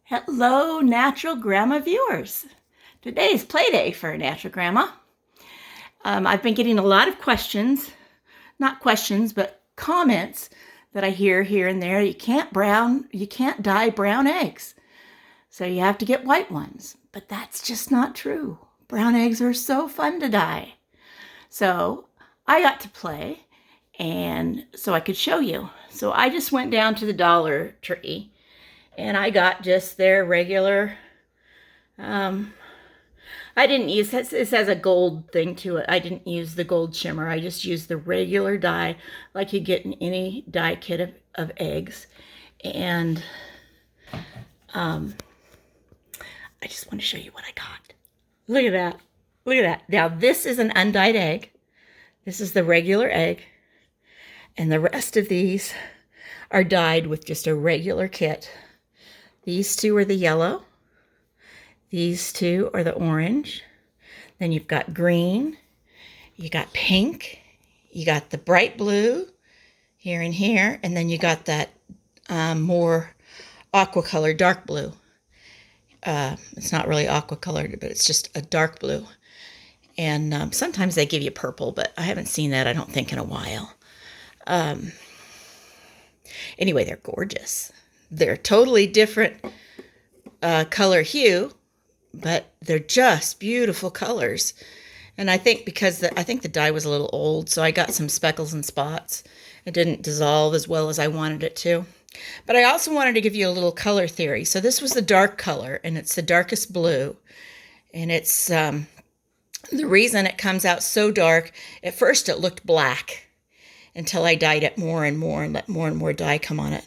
Hello, Natural Grandma viewers. Today is play day for Natural Grandma. I've been getting a lot of questions, not questions, but comments that I hear here and there. You can't dye brown eggs, so you have to get white ones. But that's just not true. Brown eggs are so fun to dye. So I got to play, and so I could show you. So I just went down to the Dollar Tree, and I got just their regular, I didn't use, this has a gold thing to it. I didn't use the gold shimmer. I just used the regular dye like you get in any dye kit of eggs. And I just want to show you what I got. Look at that. Look at that. Now this is an undyed egg. This is the regular egg. And the rest of these are dyed with just a regular kit. These two are the yellow. These two are the orange. Then you've got green. You got pink. You got the bright blue here and here. And then you got that more aqua color, dark blue. It's not really aqua colored, but it's just a dark blue. And sometimes they give you purple, but I haven't seen that, I don't think, in a while. Anyway, they're gorgeous. They're totally different color hue, but they're just beautiful colors. And I think because I think the dye was a little old, so I got some speckles and spots. It didn't dissolve as well as I wanted it to. But I also wanted to give you a little color theory. So this was the dark color, and it's the darkest blue. And it's the reason it comes out so dark. At first it looked black until I dyed it more and more and let more and more dye come on it.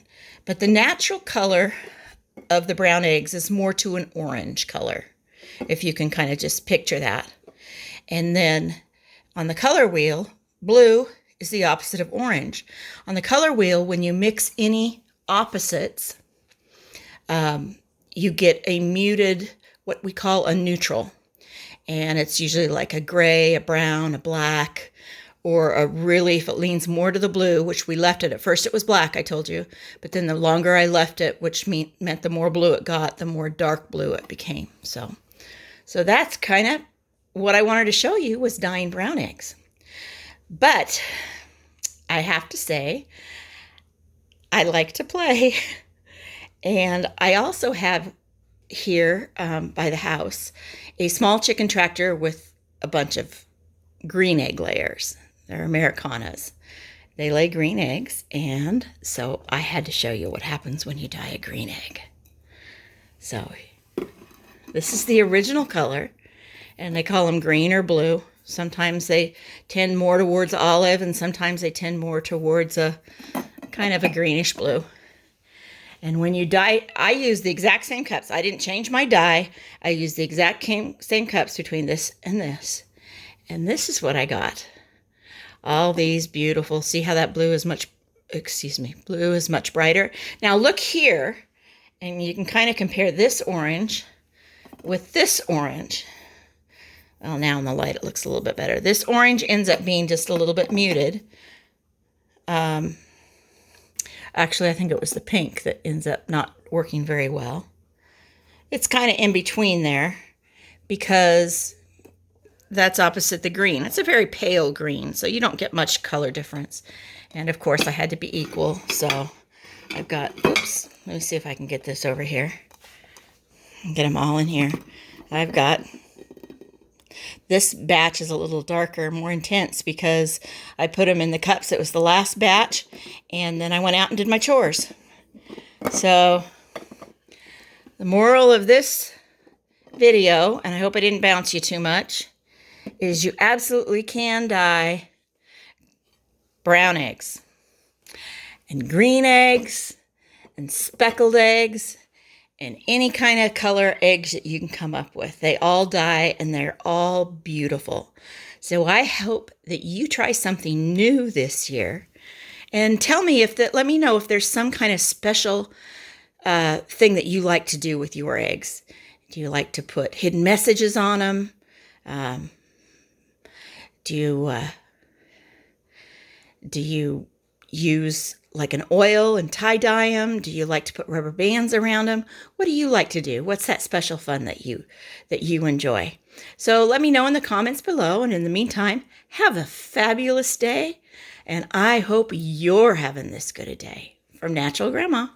But the natural color of the brown eggs is more to an orange color, if you can kind of just picture that. And then on the color wheel, blue is the opposite of orange. On the color wheel, when you mix any opposites, you get a muted, what we call a neutral. And it's usually like a gray, a brown, a black, or a really, if it leans more to the blue, which we left it. At first it was black, I told you. But then the longer I left it, which meant the more blue it got, the more dark blue it became. So that's kind of what I wanted to show you, was dyeing brown eggs. But I have to say, I like to play. And I also have here by the house a small chicken tractor with a bunch of green egg layers. They're Americanas. They lay green eggs, and so I had to show you what happens when you dye a green egg. So this is the original color, and they call them green or blue. Sometimes they tend more towards olive, and sometimes they tend more towards a kind of a greenish blue. And when you dye, I use the exact same cups. I didn't change my dye. I used the exact same cups between this and this. And this is what I got. All these beautiful, see how that blue is much brighter. Now look here, and you can kind of compare this orange with this orange. Well, now in the light it looks a little bit better. This orange ends up being just a little bit muted. Actually, I think it was the pink that ends up not working very well. It's kind of in between there because that's opposite the green. It's a very pale green, so you don't get much color difference. And of course, I had to be equal, so I've got, oops, let me see if I can get this over here. Get them all in here. I've got, this batch is a little darker, more intense, because I put them in the cups. It was the last batch, and then I went out and did my chores. So the moral of this video, and I hope I didn't bounce you too much, is you absolutely can dye brown eggs and green eggs and speckled eggs and any kind of color eggs that you can come up with. They all dye, and they're all beautiful. So I hope that you try something new this year, and let me know if there's some kind of special thing that you like to do with your eggs. Do you like to put hidden messages on them? Do you use like an oil and tie-dye them? Do you like to put rubber bands around them? What do you like to do? What's that special fun that you enjoy? So let me know in the comments below. And in the meantime, have a fabulous day. And I hope you're having this good a day. From Natural Grandma.